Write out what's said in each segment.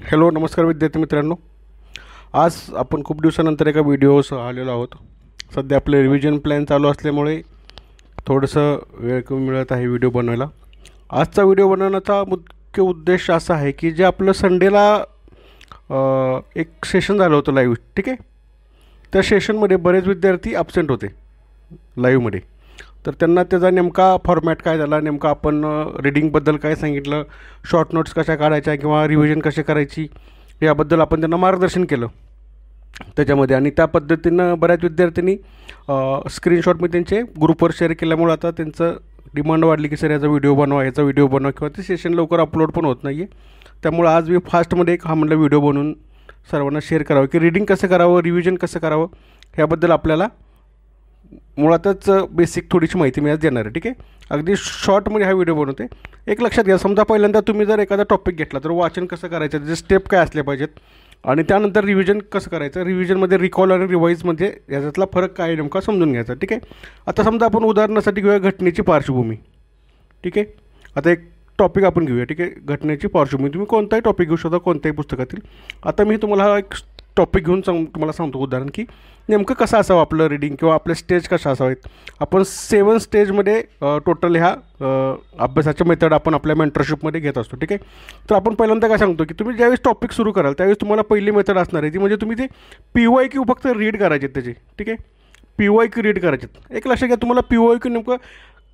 Hello नमस्कार विद्यार्थी मित्रांनो. आज आपण खूप दिवसानंतर एका व्हिडिओसह आलेलो आहोत. सध्या आपले रिव्हिजन प्लॅन चालू असल्यामुळे थोडंसं वेळ कमी मिळत आहे व्हिडिओ बनवायला. आजचा व्हिडिओ बनवण्याचा मुख्य उद्देश असा आहे की जे आपलं संडेला एक सेशन झालं होतं लाईव्ह, ठीक आहे. त्या सेशनमध्ये बरेच विद्यार्थी ॲबसेंट होते लाईव्हमध्ये. तर त्यांना त्याचा नेमका फॉर्मॅट काय झाला, नेमका आपण रीडिंगबद्दल काय सांगितलं, शॉर्ट नोट्स कशा काढायच्या किंवा रिव्हिजन कशी करायची याबद्दल आपण त्यांना मार्गदर्शन केलं त्याच्यामध्ये. आणि त्या पद्धतीनं बऱ्याच विद्यार्थ्यांनी स्क्रीनशॉट मी त्यांचे ग्रुपवर शेअर केल्यामुळे आता त्यांचं डिमांड वाढली की सर याचा व्हिडिओ बनवा, याचा व्हिडिओ बनवा, किंवा ते सेशन लवकर अपलोड पण होत नाही आहे. त्यामुळं आज मी फास्टमध्ये एक म्हणलं व्हिडिओ बनवून सर्वांना शेअर करावं की रीडिंग कसं करावं, रिव्हिजन कसं करावं ह्याबद्दल आपल्याला मुळातच बेसिक थोडीशी माहिती मी आज देणार आहे, ठीक आहे. अगदी शॉर्टमध्ये हा व्हिडिओ बनवते. एक लक्षात घ्या, समजा पहिल्यांदा तुम्ही जर एखादा टॉपिक घेतला तर वाचन कसं करायचं, त्याचे स्टेप काय असले पाहिजेत, आणि त्यानंतर रिव्हिजन कसं करायचं, रिव्हिजनमध्ये रिकॉल आणि रिवाईजमध्ये याच्यातला फरक काय नेमका समजून घ्यायचा, ठीक आहे. आता समजा आपण उदाहरणासाठी घेऊया घटनेची पार्श्वभूमी, ठीक आहे. आता एक टॉपिक आपण घेऊया, ठीक आहे. घटनेची पार्श्वभूमी तुम्ही कोणताही टॉपिक घेऊ शकता, कोणत्याही पुस्तकातील. आता मी तुम्हाला हा एक टॉपिक घेऊन तुम्हाला सांगतो उदाहरण की नेमकं कसं असावं आपलं रीडिंग किंवा आपले स्टेज कशा असावेत. आपण 7 स्टेजमध्ये टोटल ह्या अभ्यासाच्या मेथड आपण आपल्या मेंटरशिपमध्ये घेत असतो, ठीक आहे. तर आपण पहिल्यांदा काय सांगतो की तुम्ही ज्यावेळेस टॉपिक सुरू कराल त्यावेळेस तुम्हाला पहिली मेथड असणार आहे ती म्हणजे तुम्ही ते PYQ फक्त रीड करायचे त्याचे, ठीक आहे. PYQ रीड करायचे. एक लक्षात घ्या, तुम्हाला PYQ नेमकं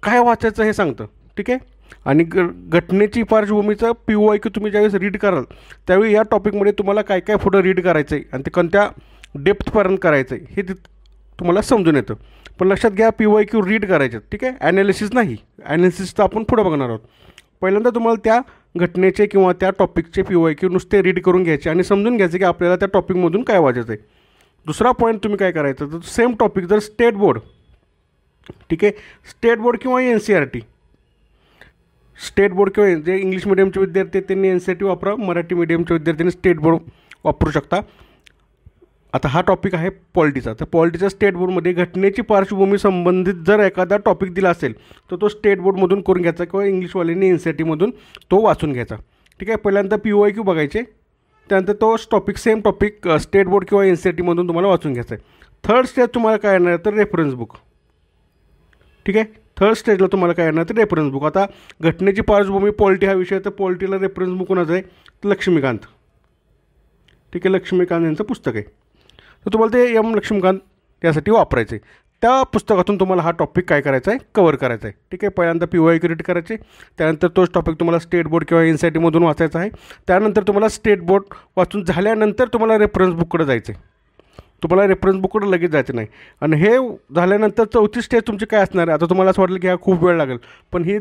काय वाचायचं हे सांगतं, ठीक आहे. आणि घटनेची पार्श्वभूमीचं PYQ तुम्ही ज्यावेळेस रीड कराल त्यावेळी या टॉपिकमध्ये तुम्हाला काय काय पुढं रीड करायचं आहे आणि ते कोणत्या डेप्थपर्यंत करायचं आहे हे तुम्हाला समजून येतं. पण लक्षात घ्या, PYQ रीड करायचे, ठीक आहे. ॲनालिसिस नाही. ॲनालिसिस तर आपण पुढं बघणार आहोत. पहिल्यांदा तुम्हाला त्या घटनेचे किंवा त्या टॉपिकचे PYQ नुसते रीड करून घ्यायचे आणि समजून घ्यायचे की आपल्याला त्या टॉपिकमधून काय वाचायचं आहे. दुसरा पॉईंट तुम्ही काय करायचं, तर सेम टॉपिक जर स्टेट बोर्ड, ठीक आहे, स्टेट बोर्ड किंवा NCERT, स्टेट बोर्ड किंवा जे इंग्लिश मिडियमचे विद्यार्थी आहेत त्यांनी NCERT वापरा, मराठी मिडियमच्या विद्यार्थ्यांनी स्टेट बोर्ड वापरू शकता. आता हा टॉपिक आहे पॉलिटीचा. तर पॉलिटीच्या स्टेट बोर्डमध्ये घटनेची पार्श्वभूमी संबंधित जर एखादा टॉपिक दिला असेल तर तो स्टेट बोर्डमधून करून घ्यायचा किंवा इंग्लिशवाल्यांनी NCERTमधून तो वाचून घ्यायचा, ठीक आहे. पहिल्यांदा PYQ बघायचे, त्यानंतर तो topic same topic state board किंवा NCERTमधून तुम्हाला वाचून घ्यायचा आहे. थर्ड स्टेज तुम्हाला काय येणार आहे तर रेफरन्स बुक, ठीक आहे. थर्ड स्टेजला तुम्हाला काय येणार तर रेफरन्स बुक. आता घटनेची पार्श्वभूमी पॉलिटी हा विषय, तर पॉलिटीला रेफरन्स बुक कोणाचं आहे तर लक्ष्मीकांत, ठीक आहे. लक्ष्मीकांत यांचं पुस्तक आहे. तर तुम्हाला ते लक्ष्मीकांत यासाठी वापरायचं आहे. त्या पुस्तकातून तुम्हाला हा टॉपिक काय करायचा आहे, कवर करायचा आहे, ठीक आहे. पहिल्यांदा PYQ रीड करायचे, त्यानंतर तोच टॉपिक तुम्हाला स्टेट बोर्ड किंवा NCERTमधून वाचायचा आहे. त्यानंतर तुम्हाला स्टेट बोर्ड वाचून झाल्यानंतर तुम्हाला रेफरन्स बुककडे जायचं आहे. तुम्हाला रेफरन्स बुककडे लगेच जायचं नाही. आणि हे झाल्यानंतर चौथी स्टेज तुमची काय असणार आहे. आता तुम्हाला असं वाटलं की हा खूप वेळ लागेल, पण ही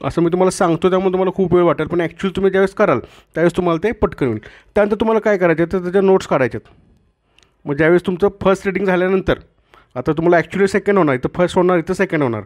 असं मी तुम्हाला सांगतो त्यामुळे तुम्हाला खूप वेळ वाटेल, पण ॲक्च्युअली तुम्ही ज्यावेळेस कराल त्यावेळेस तुम्हाला ते पटकन होईल. त्यानंतर तुम्हाला काय करायचं आहे तर त्याच्या नोट्स काढायच्यात. मग ज्यावेळेस तुमचं फर्स्ट रीडिंग झाल्यानंतर आता तुम्हाला ॲक्च्युली सेकंड होणार, इथं फर्स्ट होणार, इथं सेकंड होणार,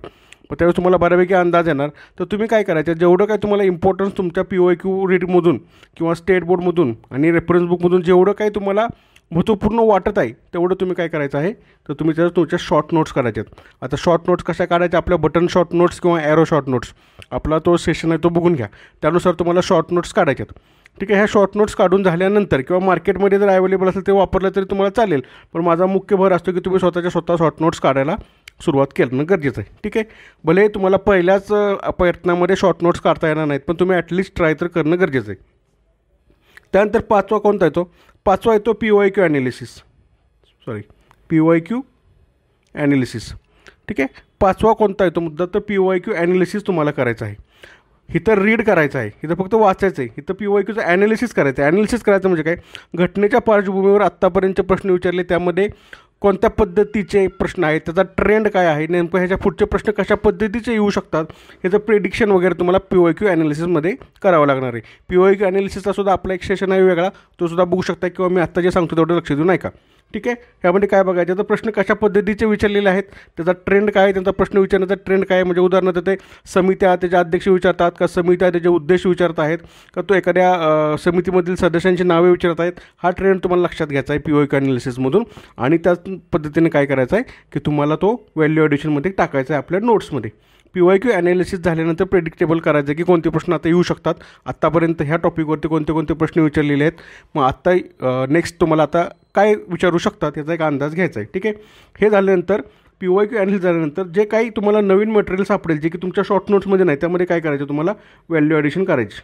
पण त्यावेळेस तुम्हाला बऱ्यापैकी अंदाज येणार. तर तुम्ही काय करायचं, जेवढं काय तुम्हाला इम्पॉर्टन्स तुमच्या PYQ रीडमधून किंवा स्टेट बोर्डमधून आणि रेफरन्स बुकमधून जेवढं काही तुम्हाला महत्त्वपूर्ण वाटत आहे तेवढं तुम्ही काय करायचं आहे तर तुम्ही त्याच्यात तुमच्या शॉर्ट नोट्स काढायच्यात. आता शॉर्ट नोट्स कशा काढायच्या, आपल्या बटन शॉर्ट नोट्स किंवा ॲरो शॉर्ट नोट्स आपला तो सेशन आहे तो बघून घ्या, त्यानुसार तुम्हाला शॉर्ट नोट्स काढायच्यात, ठीक आहे. ह्या शॉर्ट नोट्स काढून झाल्यानंतर किंवा मार्केटमध्ये जर अवेलेबल असेल ते वापरलं तरी तुम्हाला चालेल, पण माझा मुख्य भर असतो की तुम्ही स्वतः शॉर्ट नोट्स काढायला सुरुवात करणं गरजेचं आहे, ठीक आहे. भले तुम्हाला पहिल्याच प्रयत्नामध्ये शॉर्ट नोट्स काढता येणार नाहीत, पण तुम्ही ॲटलिस्ट ट्राय तर करणं गरजेचं आहे. त्यानंतर पाचवा कोणता येतो, पाचवा येतो PYQ ॲनालिसिस, ठीक आहे. पाचवा कोणता येतो मुद्दा तर PYQ ॲनालिसिस तुम्हाला करायचं आहे. इथं रीड करायचं आहे, इथं फक्त वाचायचं आहे, इथं PYQचं ॲनालिसिस करायचं आहे. ॲनालिसिस करायचं म्हणजे काय, घटनेच्या पार्श्वभूमीवर आत्तापर्यंतचे प्रश्न विचारले त्यामध्ये कोणत्या पद्धतीचे प्रश्न आहेत, त्याचा ट्रेंड काय आहे, नेमकं ह्याच्या पुढचे प्रश्न कशा पद्धतीचे येऊ शकतात ह्याचं प्रेडिक्शन वगैरे तुम्हाला PYQ ॲनालिसिसमध्ये करावं लागणार आहे. PYQ ॲनालिसिसचा सुद्धा आपला एक सेशन आहे वेगळा, तो सुद्धा बघू शकता किंवा मी आत्ता जे सांगतो तेवढं लक्ष देऊ नाही का, ठीक आहे. ह्यामध्ये काय बघायचं तर प्रश्न कशा पद्धतीचे विचारलेले आहेत, त्याचा ट्रेंड काय आहे, त्यांचा प्रश्न विचारण्याचा ट्रेंड काय आहे. म्हणजे उदाहरणार्थ ते समित्या त्याचे अध्यक्ष विचारतात का, समित्या त्याचे उद्देश विचारत आहेत का, तो एखाद्या समितीमधील सदस्यांची नावे विचारत आहेत, हा ट्रेंड तुम्हाला लक्षात घ्यायचा आहे PYQ ॲनालिसिसमधून. आणि त्याच पद्धतीने काय करायचं आहे की तुम्हाला तो व्हॅल्यू ॲडिशनमध्ये टाकायचा आहे आपल्या नोट्समध्ये. PYQ ॲनालिसिस झाल्यानंतर प्रेडिक्टेबल करायचं की कोणते प्रश्न आता येऊ शकतात. आत्तापर्यंत ह्या टॉपिकवरती कोणते कोणते प्रश्न विचारलेले आहेत, मग आत्ता नेक्स्ट तुम्हाला आता काय विचारू शकतात याचा एक अंदाज घ्यायचा आहे. ठीक आहे, हे झाल्यानंतर PYQ ॲनालिसिस झाल्यानंतर जे काही तुम्हाला नवीन मटेरियल सापडेल जे की तुमच्या शॉर्ट नोट्समध्ये नाही, त्यामध्ये काय करायचं तुम्हाला व्हॅल्यू ॲडिशन करायची.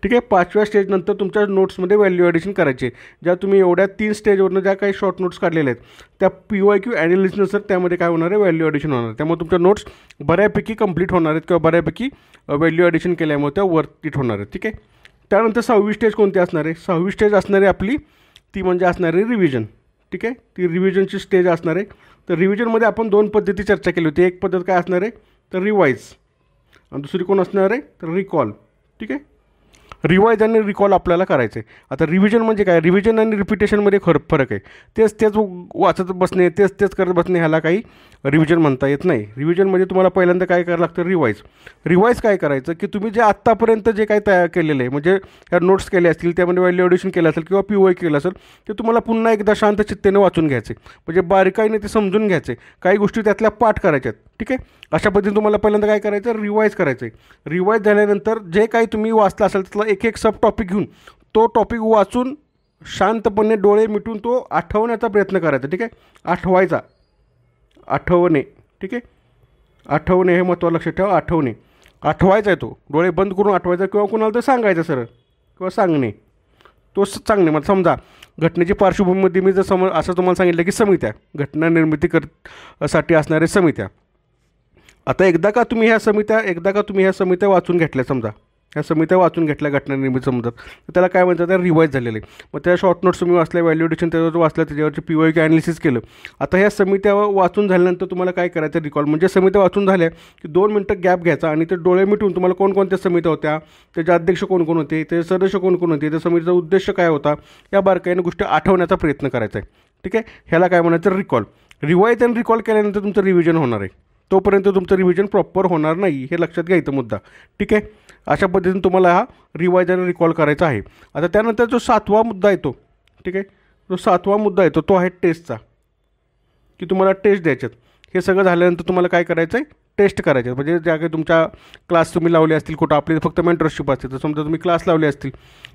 ठीक आहे, 5व्या स्टेजनंतर तुमच्या नोट्समध्ये व्हॅल्यू ॲडिशन करायचे. ज्या तुम्ही एवढ्या 3 स्टेजवरनं ज्या काही शॉर्ट नोट्स काढलेल्या आहेत त्या PYQ ॲनालिसिसनंतर त्यामध्ये काय होणार आहे, व्हॅल्यू ॲडिशन होणार. त्यामुळे तुमच्या नोट्स बऱ्यापैकी कंप्लीट होणार आहेत किंवा बऱ्यापैकी व्हॅल्यू ॲडिशन केल्यामुळे त्या वर्थ इट होणार आहेत. ठीक आहे, त्यानंतर 6वी स्टेज कोणती असणार आहे, 6वी स्टेज असणार आहे आपली ती म्हणजे असणार आहे रिव्हिजन. ठीक आहे, ती रिव्हिजनची स्टेज असणार आहे. तर रिव्हिजनमध्ये आपण 2 पद्धती चर्चा केली होती. एक पद्धत काय असणार आहे तर रिवाईज, आणि दुसरी कोण असणार आहे तर रिकॉल. ठीक आहे, रिवाईज आणि रिकॉल आपल्याला करायचं आहे. आता रिव्हिजन म्हणजे काय, रिव्हिजन आणि रिपिटेशनमध्ये फरक आहे. तेच वाचत बसणे, तेच करत बसणे, ह्याला काही रिव्हिजन म्हणता येत नाही. रिव्हिजनमध्ये तुम्हाला पहिल्यांदा काय करायला लागतं, रिवाईज काय करायचं की तुम्ही जे आत्तापर्यंत जे काही तयार केलेलं आहे, म्हणजे ह्या नोट्स केले असतील, त्यामध्ये व्हॅल्यू ॲडिशन केलं असेल किंवा PYQ केलं असेल, ते तुम्हाला पुन्हा एकदा शांत चित्तेने वाचून घ्यायचे, म्हणजे बारीकाईने ते समजून घ्यायचे, काही गोष्टी त्यातल्या पाठ करायच्यात. ठीक आहे, अशा पद्धतीने तुम्हाला पहिल्यांदा काय करायचं, रिवाईज करायचं आहे. रिवाईज झाल्यानंतर जे काही तुम्ही वाचलं असेल त्यातला एक सब टॉपिक घेऊन तो टॉपिक वाचून शांतपणे डोळे मिटून तो आठवण्याचा प्रयत्न करायचा. ठीक आहे, आठवणे. ठीक आहे, आठवणे हे महत्त्वाचं लक्षात ठेवा. आठवायचा आहे, तो डोळे बंद करून आठवायचा किंवा कोणाला तर सांगायचं सरळ किंवा सांगणे, तो सांगणे. मला समजा घटनेची पार्श्वभूमीमध्ये मी जर असं तुम्हाला सांगितलं की समित्या, घटना निर्मिती साठी असणाऱ्या समित्या. आता एकदा का तुम्ही ह्या समित्या वाचून घेतल्या, समजा ह्या समित्या वाचून घेतल्या घटना निर्मिती समजतात, तर त्याला काय म्हणतात, त्या रिवाईज झालेले. मग त्या शॉर्ट नोट्स तुम्ही वाचल्या, व्हॅल्यू ॲडिशन त्याच्यावर वाचलं, त्याच्यावरची PYQ ॲनालिसिस केलं. आता ह्या समित्या वाचून झाल्यानंतर तुम्हाला काय करायचं, रिकॉल. म्हणजे समित्या वाचून झाल्या की 2 मिनटं गॅप घ्यायचा आणि ते डोळे मिटून तुम्हाला कोणकोणत्या समित्या होत्या, त्याचे अध्यक्ष कोण होते, ते सदस्य कोण होते, त्या समितीचा उद्देश काय होता, या बारकाईने गोष्टी आठवण्याचा प्रयत्न करायचा आहे. ठीक आहे, ह्याला काय म्हणायचं, रिकॉल. रिवाईज आणि रिकॉल केल्यानंतर तुमचं रिव्हिजन होणार आहे, तोपर्यंत तुमचं रिव्हिजन प्रॉपर होणार नाही, हे लक्षात घ्यायचं मुद्दा. ठीक आहे, अशा पद्धतीने तुम्हाला हा रिवाईज आणि रिकॉल करायचा आहे. आता त्यानंतर जो 7वा मुद्दा येतो, ठीक आहे, जो 7वा मुद्दा येतो तो आहे टेस्टचा, की तुम्हाला टेस्ट द्यायच्यात. हे सगळं झाल्यानंतर तुम्हाला काय करायचं आहे, टेस्ट करायचे. म्हणजे ज्या काही तुमच्या क्लास तुम्ही लावले असतील, कुठं आपली फक्त मेंटरशिप असते, तर समजा तुम्ही क्लास लावले असतील,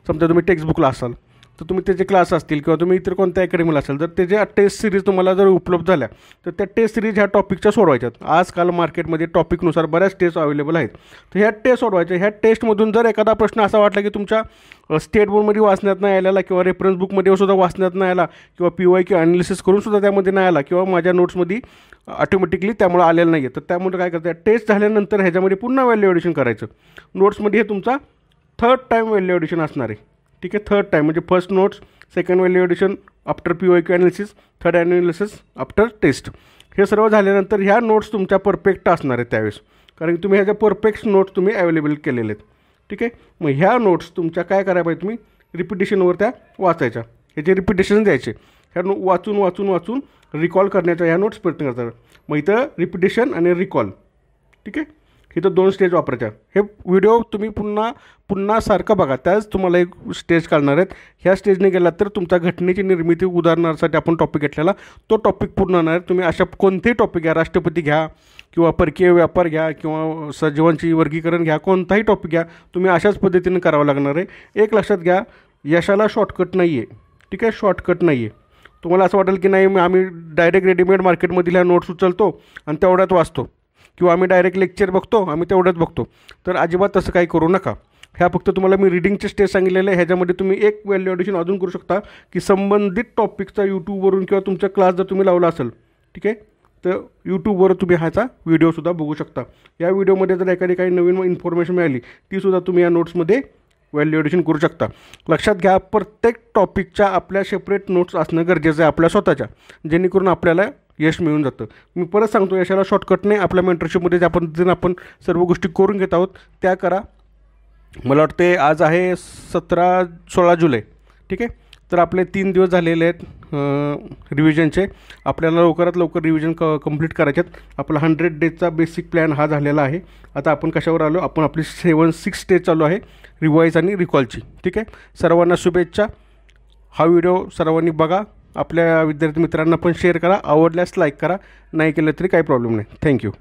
समजा तुम्ही टेक्स्टबुकला असाल तर तुम्ही त्याचे क्लास असतील किंवा तुम्ही इतर कोणत्या अकॅडमीला असाल, तर त्याच्या टेस्ट सिरीज तुम्हाला जर उपलब्ध झाल्या तर त्या टेस्ट सिरीज ह्या टॉपिकच्या सोडवायच्यात. आजकाल मार्केटमध्ये टॉपिकनुसार बऱ्याच टेस्ट अवेलेबल आहेत, तर ह्या टेस्ट सोडवायच्या. ह्या टेस्टमधून जर एखादा प्रश्न असा वाटला की तुमच्या स्टेट बोर्डमध्ये वाचण्यात नाही आलेला किंवा रेफरन्स बुकमध्ये सुद्धा वाचण्यात नाही आला किंवा PYQ ॲनालिसिस करून सुद्धा त्यामध्ये नाही आला किंवा माझ्या नोट्समध्ये ऑटोमॅटिकली त्यामुळे आलेलं नाही आहे, तर त्यामुळे काय करतं, टेस्ट झाल्यानंतर ह्याच्यामध्ये पुन्हा व्हॅल्यू ॲडिशन करायचं. नोट्समध्ये हे तुमचा 3rd टाईम व्हॅल्यू ॲडिशन असणार आहे. ठीक आहे, 3rd टाईम म्हणजे first notes, second value addition after PYQ analysis, 3rd analysis after test. हे सर्व झाल्यानंतर ह्या नोट्स तुमच्या परफेक्ट असणार आहेत त्यावेळेस, कारण तुम्ही ह्याच्या परफेक्ट नोट्स तुम्ही अवेलेबल केलेले आहेत. ठीक आहे, मग ह्या नोट्स तुमच्या काय करायला पाहिजे, तुम्ही रिपिटेशनवर त्या वाचायच्या, ह्याचे रिपिटेशन द्यायचे. ह्या वाचून रिकॉल करण्याचा ह्या नोट्स प्रयत्न करतात. मग इथं रिपिटेशन आणि रिकॉल. ठीक आहे, इथं 2 स्टेज वापरायच्या. हे व्हिडिओ तुम्ही पुन्हा सारखं बघा, त्याच तुम्हाला एक स्टेज काढणार आहेत. ह्या स्टेजने गेलात तर तुमच्या घटनेची निर्मिती उदाहरणासाठी आपण टॉपिक घेतलेला तो टॉपिक पूर्ण होणार आहे. तुम्ही अशा कोणतेही टॉपिक घ्या, राष्ट्रपती घ्या किंवा परकीय व्यापार घ्या किंवा सजीवांची वर्गीकरण घ्या, कोणताही टॉपिक घ्या, तुम्ही अशाच पद्धतीने करावं लागणार आहे. एक लक्षात घ्या, यशाला शॉर्टकट नाही आहे. ठीक आहे, शॉर्टकट नाही आहे. तुम्हाला असं वाटेल की नाही आम्ही डायरेक्ट रेडीमेड मार्केटमधील ह्या नोट्स उचलतो आणि तेवढ्यात वाचतो किंवा आम्ही डायरेक्ट लेक्चर बघतो, आम्ही तेवढंच बघतो, तर अजिबात तसं काही करू नका. ह्या फक्त तुम्हाला मी रीडिंगचे स्टेज सांगितलेलं आहे. ह्याच्यामध्ये तुम्ही एक व्हॅल्यू ॲडिशन अजून करू शकता की संबंधित टॉपिकचा यूट्यूबवरून किंवा तुमचा क्लास जर तुम्ही लावला असेल, ठीक आहे, तर यूट्यूबवर तुम्ही ह्याचा व्हिडिओसुद्धा बघू शकता. या व्हिडिओमध्ये जर एखादी काही नवीन इन्फॉर्मेशन मिळाली तीसुद्धा तुम्ही या नोट्समध्ये व्हॅल्यू ॲडिशन करू शकता. लक्षात घ्या, प्रत्येक टॉपिकच्या आपल्या सेपरेट नोट्स असणं गरजेचं आहे आपल्या स्वतःच्या, जेणेकरून आपल्याला यश मिळून जातं. मी परत सांगतो, यशाला शॉर्टकट नाही. आपल्या मेंटरशिपमध्ये ज्या पद्धतीने आपण सर्व गोष्टी करून घेत आहोत त्या करा. मला वाटते आज आहे 16 जुलै. ठीक आहे, तर आपले 3 दिवस झालेले आहेत रिव्हिजनचे. आपल्याला लवकरात लवकर रिव्हिजन कंप्लीट करायचे आहेत. आपला 100 डेजचा बेसिक प्लॅन हा झालेला आहे. आता आपण कशावर आलो, आपण आपली 6 स्टेज चालू आहे रिवाईज आणि रिकॉलची. ठीक आहे, सर्वांना शुभेच्छा. हा व्हिडिओ सर्वांनी बघा, आपल्या विद्यार्थी मित्रांना पण शेअर करा, आवडल्यास लाईक करा, नाही केलं तरी काही प्रॉब्लेम नाही. थँक्यू.